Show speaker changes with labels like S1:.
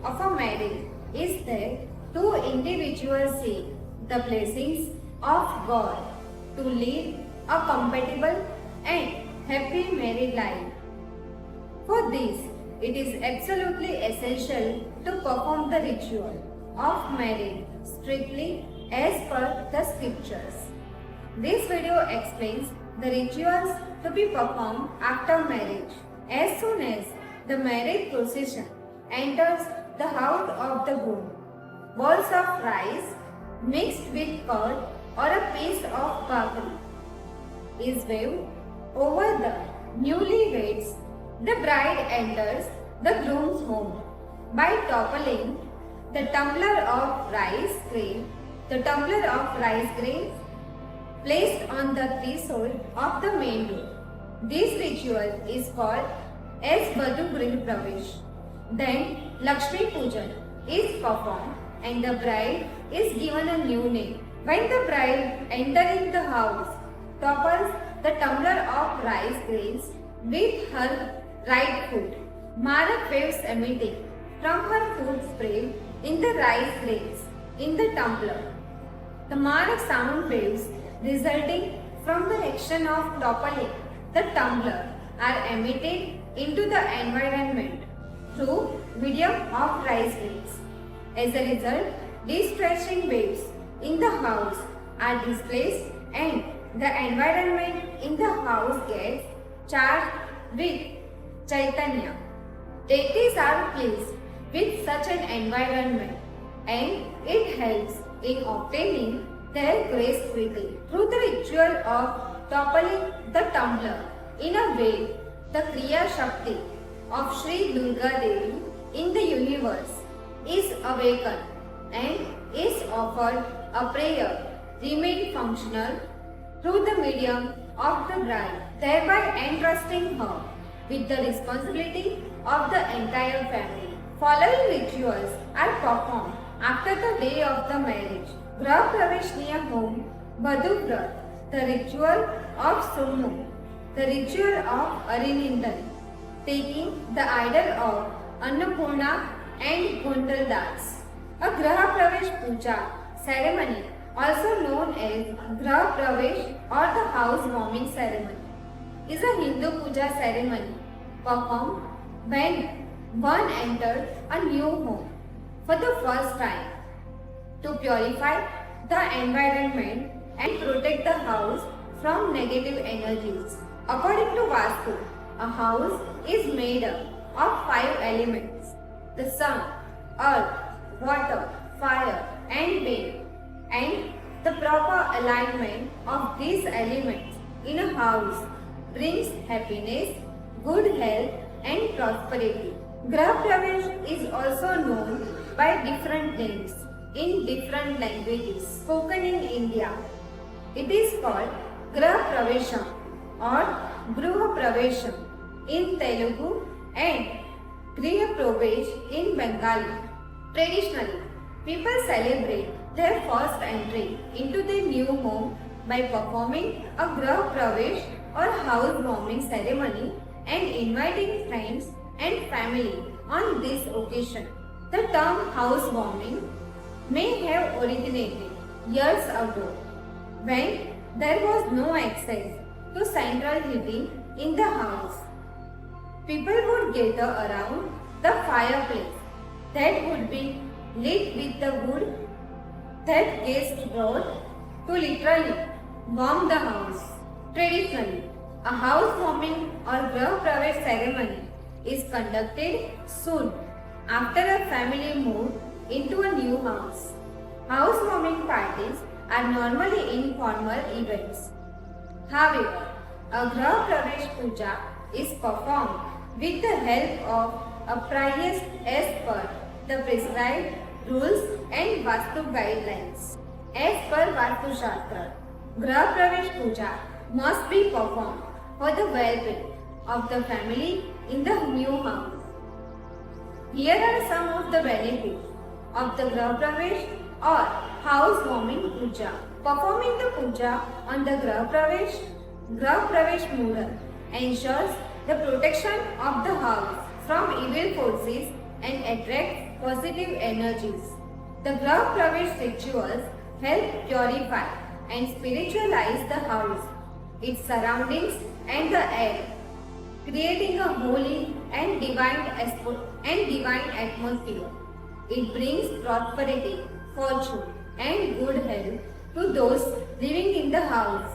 S1: of a marriage is that two individuals seek the blessings of God to lead a compatible and happy married life. For this, it is absolutely essential to perform the ritual of marriage strictly as per the scriptures. This video explains the rituals to be performed after marriage. As soon as the marriage procession enters the house of the groom, balls of rice mixed with curd or a piece of bakri is waved over the newlyweds. The bride enters the groom's home by toppling the tumbler of rice grain. The tumbler of rice grain placed on the threshold of the main door. This ritual is called as Vadhu Grih Pravesh. Then Lakshmi Pujan is performed and the bride is given a new name. When the bride entering the house, topples the tumbler of rice grains with her right foot. Marak waves emitting from her foot spray in the rice grains in the tumbler. The Marak sound waves resulting from the action of toppling the tumbler are emitted into the environment through medium of rice grains. As a result, distressing waves in the house are displaced and the environment in the house gets charged with Chaitanya. Deities are pleased with such an environment and it helps in obtaining their grace quickly. Through the ritual of toppling the tumbler, in a way, the Kriya Shakti of Sri Durga Devi in the universe is awakened and is offered a prayer remain functional through the medium of the bride, thereby entrusting her with the responsibility of the entire family. Following rituals are performed after the day of the marriage. Grah Pravesh near home, Vadhu Vrat, the ritual of Summu, the ritual of Arinindan, taking the idol of Annapurna and Gundal Das. A Grah Pravesh Puja ceremony, also known as Grah Pravesh or the house warming ceremony, is a Hindu puja ceremony performed when one enters a new home for the first time to purify the environment and protect the house from negative energies. According to Vastu, a house is made up of 5 elements: the sun, earth, water, fire, and wind, and the proper alignment of these elements in a house brings happiness, good health, and prosperity. Grah Pravesh is also known by different names in different languages spoken in India. It is called Grah Pravesham or Gruha Pravesham in Telugu and Griha Pravesh in Bengali. Traditionally, people celebrate their first entry into their new home by performing a Grah Pravesh or house warming ceremony and inviting friends and family on this occasion. The term house warming may have originated years ago when there was no access to central heating in the house. People would gather around the fireplace that would be lit with the wood that guests brought to literally warm the house. Traditionally, a house warming or Grah Pravesh ceremony is conducted soon after a family moved into a new house. Housewarming parties are normally informal events. However, a Grah Pravesh Puja is performed with the help of a priest as per the prescribed rules and Vastu guidelines. As per Vastu Shastra, Grah Pravesh Puja must be performed for the well-being of the family in the new house. Here are some of the benefits of the Grah Pravesh or housewarming puja. Performing the puja on the Grah Pravesh Muhurat ensures the protection of the house from evil forces and attract positive energies. The Grah Pravesh rituals help purify and spiritualize the house, its surroundings and the air, creating a holy and divine atmosphere. It brings prosperity, fortune and good health to those living in the house.